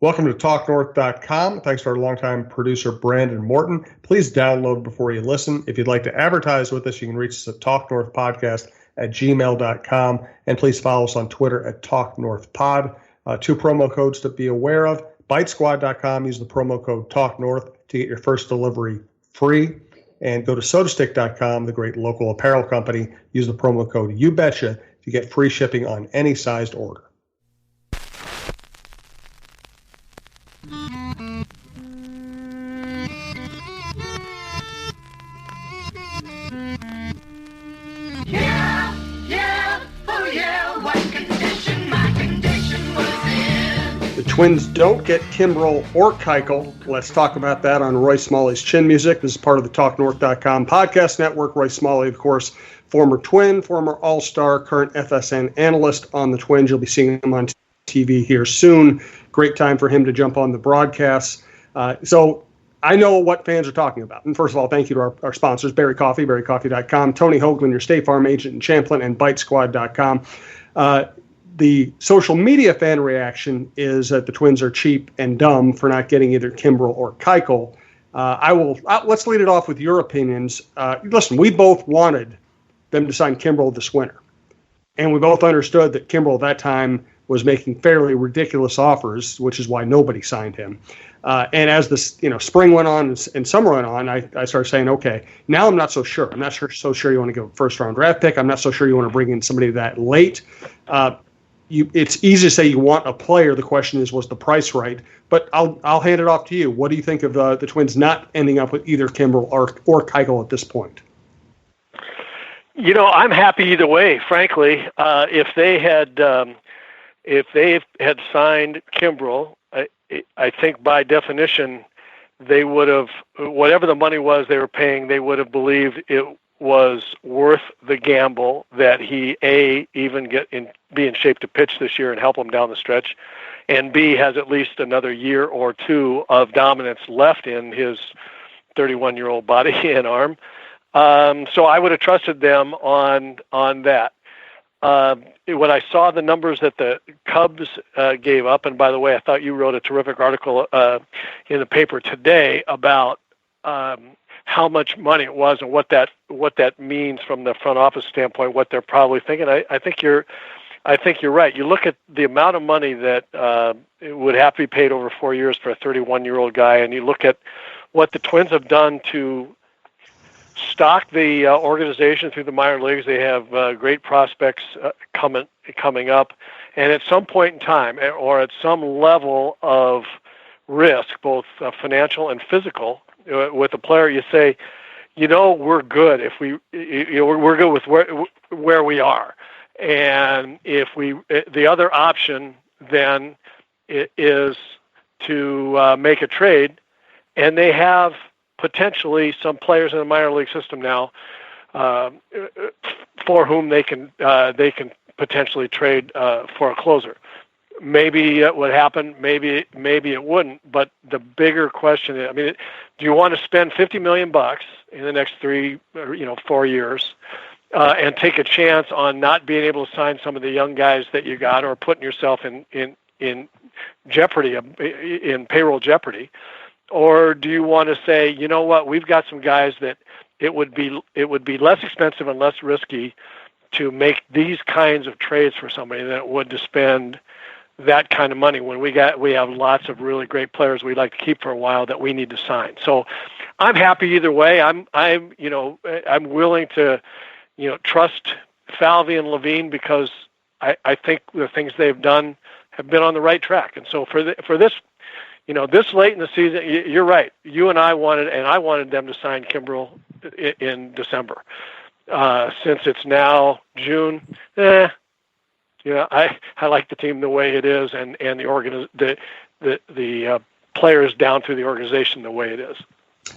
Welcome to TalkNorth.com. Thanks to our longtime producer, Brandon Morton. Please download before you listen. If you'd like to advertise with us, you can reach us at talknorthpodcast@gmail.com. And please follow us on Twitter at TalkNorthPod. Two promo codes to be aware of. Bitesquad.com. Use the promo code TalkNorth to get your first delivery free. And go to SodaStick.com, the great local apparel company. Use the promo code YouBetcha to get free shipping on any sized order. Twins don't get Kimbrel or Keuchel. Let's talk about that on Roy Smalley's Chin Music. This is part of the TalkNorth.com podcast network. Roy Smalley, of course, former Twin, former All-Star, current FSN analyst on the Twins. You'll be seeing him on TV here soon. Great time for him to jump on the broadcast. So I know what fans are talking about. And first of all, thank you to our sponsors, Berry Coffee, berrycoffee.com, Tony Hoaglund, your State Farm agent in Champlin, and Bitesquad.com. The social media fan reaction is that the Twins are cheap and dumb for not getting either Kimbrel or Keuchel. Let's lead it off with your opinions. Listen, we both wanted them to sign Kimbrel this winter, and we both understood that Kimbrel at that time was making fairly ridiculous offers, which is why nobody signed him. And as this spring went on and summer went on, I started saying, okay, now I'm not so sure. I'm not so sure you want to go first round draft pick. I'm not so sure you want to bring in somebody that late. It's easy to say you want a player. The question is, was the price right? But I'll hand it off to you. What do you think of the Twins not ending up with either Kimbrel or Keuchel at this point? I'm happy either way. Frankly, if they had signed Kimbrel, I think by definition they would have, whatever the money was they were paying, they would have believed it was worth the gamble that he even be in shape to pitch this year and help him down the stretch, and B, has at least another year or two of dominance left in his 31-year-old body and arm. So I would have trusted them on that. When I saw the numbers that the Cubs gave up, and by the way, I thought you wrote a terrific article in the paper today about how much money it was and what that means from the front office standpoint, what they're probably thinking. I think you're right. You look at the amount of money that it would have to be paid over 4 years for a 31-year-old guy, and you look at what the Twins have done to stock the organization through the minor leagues. They have great prospects coming up, and at some point in time, or at some level of risk, both financial and physical, with a player, you say, we're good if we're good with where we are, and if the other option then is to make a trade, and they have potentially some players in the minor league system now for whom they can potentially trade for a closer. Maybe it would happen. Maybe it wouldn't. But the bigger question is, do you want to spend $50 million in the next 4 years, and take a chance on not being able to sign some of the young guys that you got, or putting yourself in jeopardy, in payroll jeopardy, or do you want to say, you know what, we've got some guys that it would be less expensive and less risky to make these kinds of trades for somebody than it would to spend that kind of money when we have lots of really great players we'd like to keep for a while that we need to sign. So I'm happy either way. I'm willing to, trust Falvey and Levine, because I think the things they've done have been on the right track. And so for this, this late in the season, you're right. You and I wanted them to sign Kimbrel in December. Since it's now June, I like the team the way it is, and the players down through the organization the way it is.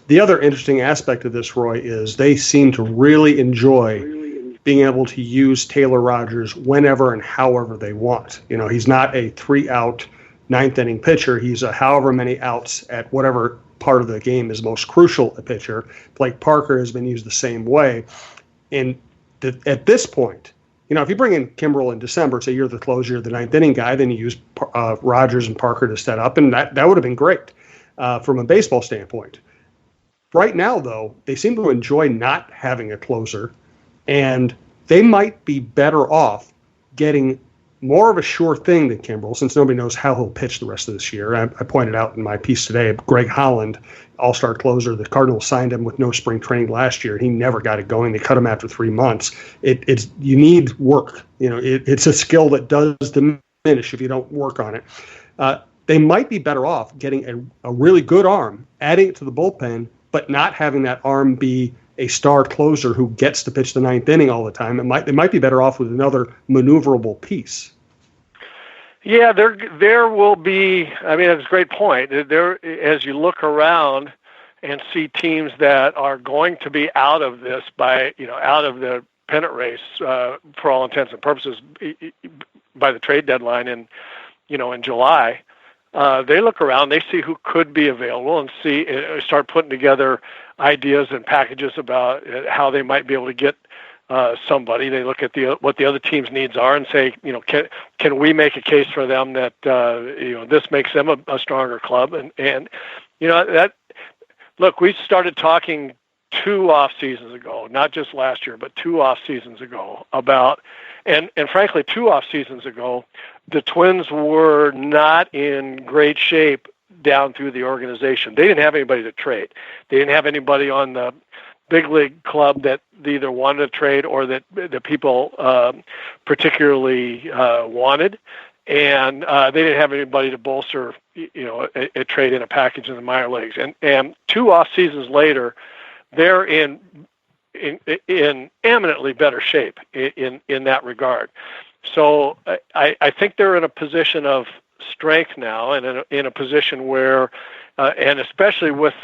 The other interesting aspect of this, Roy, is they seem to really enjoy being able to use Taylor Rogers whenever and however they want. He's not a 3-out, ninth-inning pitcher. He's a however many outs at whatever part of the game is most crucial a pitcher. Blake Parker has been used the same way. And at this point, if you bring in Kimbrel in December, say you're the closer, you're the ninth inning guy, then you use Rogers and Parker to set up, and that would have been great from a baseball standpoint. Right now, though, they seem to enjoy not having a closer, and they might be better off getting more of a sure thing than Kimbrel, since nobody knows how he'll pitch the rest of this year. I pointed out in my piece today, Greg Holland, all-star closer, the Cardinals signed him with no spring training last year. He never got it going. They cut him after 3 months. You need work. It's a skill that does diminish if you don't work on it. They might be better off getting a really good arm, adding it to the bullpen, but not having that arm be a star closer who gets to pitch the ninth inning all the time. They might be better off with another maneuverable piece. Yeah, there will be. I mean, that's a great point. There, as you look around and see teams that are going to be out of this out of the pennant race for all intents and purposes by the trade deadline in July. They look around, they see who could be available, and start putting together ideas and packages about how they might be able to get somebody. They look at what the other team's needs are and say, can we make a case for them that this makes them a stronger club? And that look, we started talking 2 off seasons ago, not just last year, but 2 off seasons ago about, and frankly, 2 off seasons ago, the Twins were not in great shape down through the organization. They didn't have anybody to trade. They didn't have anybody on the big league club that they either wanted to trade or that the people particularly wanted. And they didn't have anybody to bolster, a trade in a package in the minor leagues. And 2 off seasons later, they're in eminently better shape in that regard. So I think they're in a position of strength now, and in a position where, and especially with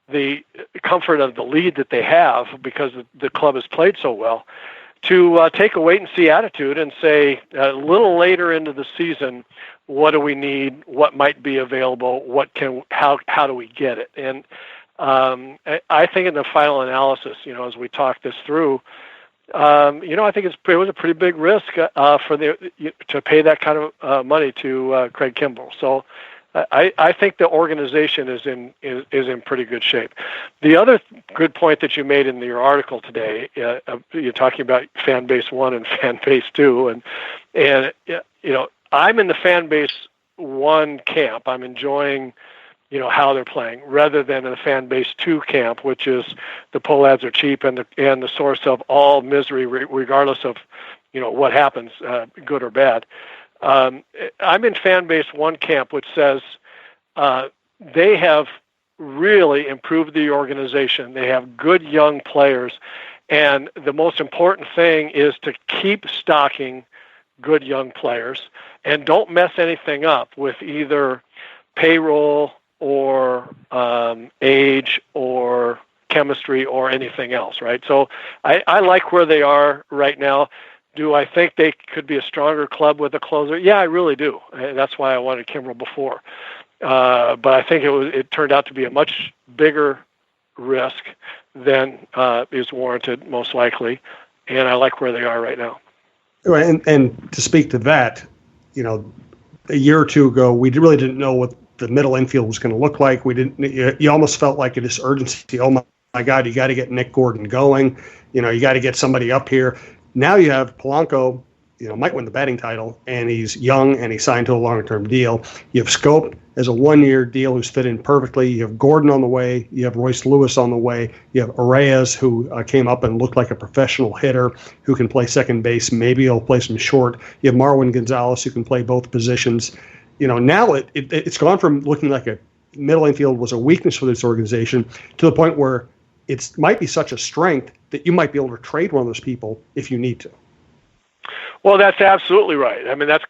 the comfort of the lead that they have because the club has played so well, to take a wait-and-see attitude and say a little later into the season, what do we need? What might be available? How do we get it? And I think in the final analysis, as we talk this through, I think it was a pretty big risk to pay that kind of money to Craig Kimbrel. So I think the organization is in pretty good shape. The other good point that you made in your article today, you're talking about fan base 1 and fan base 2, and I'm in the fan base 1 camp. I'm enjoying how they're playing, rather than in the fan base 2 camp, which is the pull ads are cheap and the source of all misery, regardless of what happens, good or bad. I'm in fan base 1 camp, which says they have really improved the organization. They have good young players, and the most important thing is to keep stocking good young players and don't mess anything up with either payroll or age or chemistry or anything else, right? So I like where they are right now. Do I think they could be a stronger club with a closer? Yeah, I really do. That's why I wanted Kimbrel before. But I think it turned out to be a much bigger risk than is warranted, most likely. And I like where they are right now. And to speak to that, a year or 2 ago, we really didn't know what the middle infield was going to look like. You almost felt like this urgency. Oh my God, you got to get Nick Gordon going. You got to get somebody up here. Now you have Polanco, might win the batting title, and he's young and he's signed to a longer-term deal. You have Scope as a 1-year deal who's fit in perfectly. You have Gordon on the way. You have Royce Lewis on the way. You have Arraez, who came up and looked like a professional hitter who can play second base. Maybe he'll play some short. You have Marwin Gonzalez, who can play both positions. Now it's gone from looking like a middle infield was a weakness for this organization to the point where it might be such a strength that you might be able to trade one of those people if you need to. Well, that's absolutely right. I mean, that's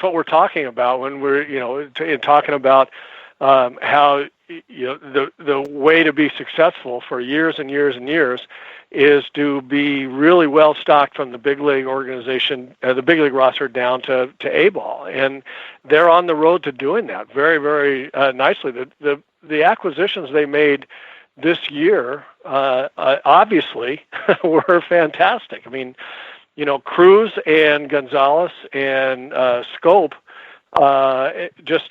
what we're talking about when we're talking about how the way to be successful for years and years and years is to be really well stocked from the big league organization, the big league roster down to A-ball, and they're on the road to doing that very, very nicely. The acquisitions they made this year obviously were fantastic. I mean, Cruz and Gonzalez and Scope, just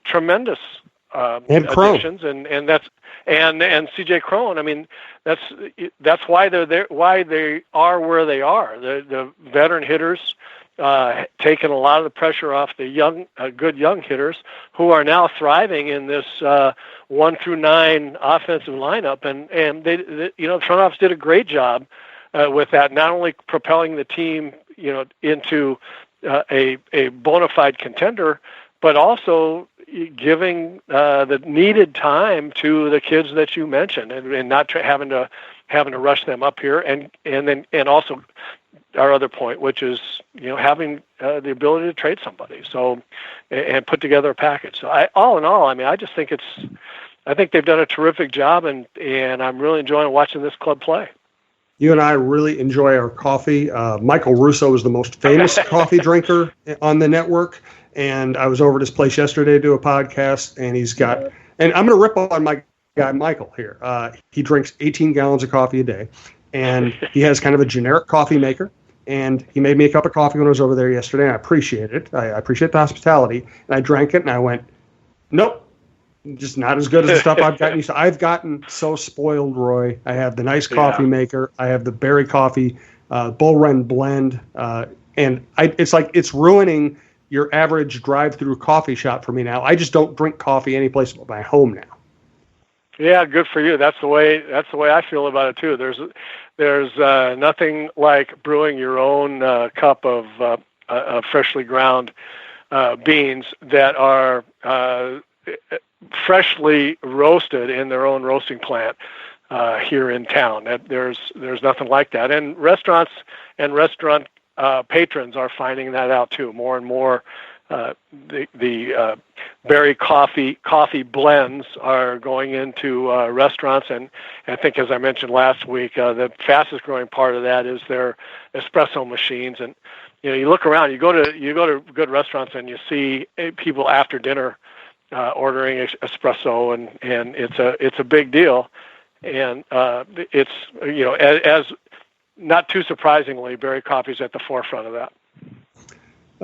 tremendous additions, and that's and C.J. Cron. I mean, that's why they're there. Why they are where they are. The veteran hitters taking a lot of the pressure off the good young hitters who are now thriving in this 1 through 9 offensive lineup, and they front office did a great job with that, not only propelling the team into a bona fide contender, but also giving the needed time to the kids that you mentioned, and not having to rush them up here, and also our other point, which is having the ability to trade somebody, and put together a package. So all in all, I mean, I just think I think they've done a terrific job, and I'm really enjoying watching this club play. You and I really enjoy our coffee. Michael Russo is the most famous coffee drinker on the network, and I was over at his place yesterday to do a podcast, and and I'm going to rip on my guy Michael here. He drinks 18 gallons of coffee a day, and he has kind of a generic coffee maker, and he made me a cup of coffee when I was over there yesterday, and I appreciate it. I appreciate the hospitality, and I drank it, and I went, nope. Just not as good as the stuff I've gotten used to. I've gotten so spoiled, Roy. I have the nice coffee maker. I have the berry coffee, Bull Run blend, and it's like it's ruining your average drive-through coffee shop for me now. I just don't drink coffee any place but my home now. Yeah, good for you. That's the way I feel about it too. There's nothing like brewing your own cup of freshly ground beans that are freshly roasted in their own roasting plant here in town. There's nothing like that, and restaurants and restaurant patrons are finding that out too. More and more, the berry coffee blends are going into restaurants, and I think, as I mentioned last week, the fastest growing part of that is their espresso machines. And you look around, you go to good restaurants, and you see people after dinner ordering espresso, and it's a big deal, and it's as not too surprisingly, berry coffee is at the forefront of that.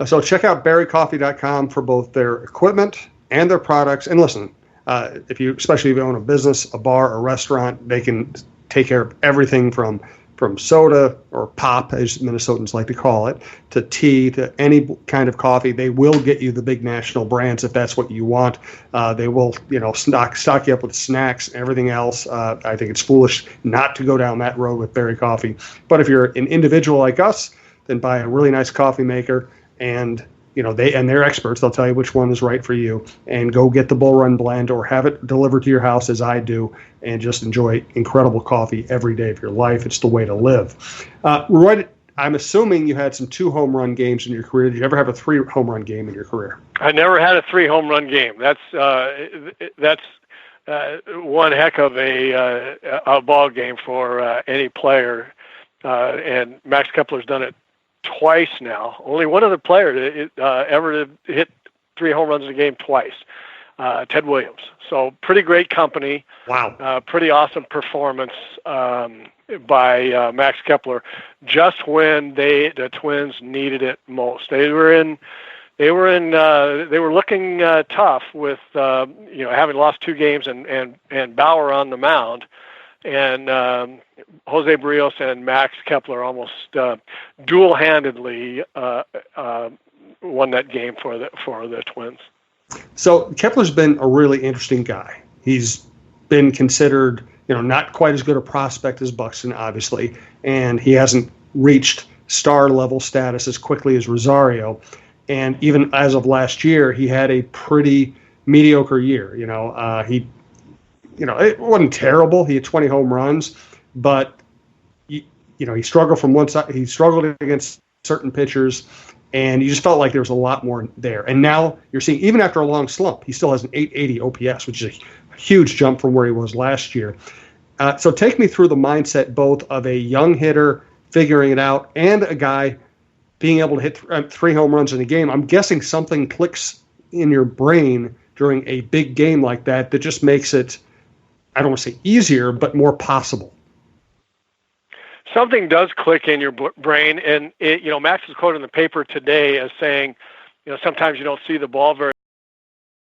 So check out berrycoffee.com for both their equipment and their products. And listen, especially if you own a business, a bar, a restaurant, they can take care of everything from soda or pop, as Minnesotans like to call it, to tea, to any kind of coffee. They will get you the big national brands if that's what you want. They will, stock you up with snacks and everything else. I think it's foolish not to go down that road with Berry Coffee. But if you're an individual like us, then buy a really nice coffee maker, and they're experts. They'll tell you which one is right for you, and go get the Bull Run blend or have it delivered to your house, as I do, and just enjoy incredible coffee every day of your life. It's the way to live. Roy, I'm assuming you had some 2 home run games in your career. Did you ever have a 3 home run game in your career? I never had a 3 home run game. That's one heck of a ball game for any player, and Max Kepler's done it twice now. Only one other player ever to hit 3 home runs in a game twice, Ted Williams. So pretty great company. Wow. Pretty awesome performance by Max Kepler, just when the Twins needed it most. They were looking tough with having lost 2 games and Bauer on the mound. And Jose Barrios and Max Kepler almost dual-handedly won that game for the Twins. So Kepler's been a really interesting guy. He's been considered, not quite as good a prospect as Buxton, obviously, and he hasn't reached star-level status as quickly as Rosario. And even as of last year, he had a pretty mediocre year. It wasn't terrible. He had 20 home runs, but he struggled from one side. He struggled against certain pitchers, and you just felt like there was a lot more there. And now you're seeing, even after a long slump, he still has an 880 OPS, which is a huge jump from where he was last year. So take me through the mindset both of a young hitter figuring it out and a guy being able to hit 3 home runs in a game. I'm guessing something clicks in your brain during a big game like that just makes it, I don't want to say easier, but more possible. something does click in your brain. And Max was quoted in the paper today as saying, sometimes you don't see the ball very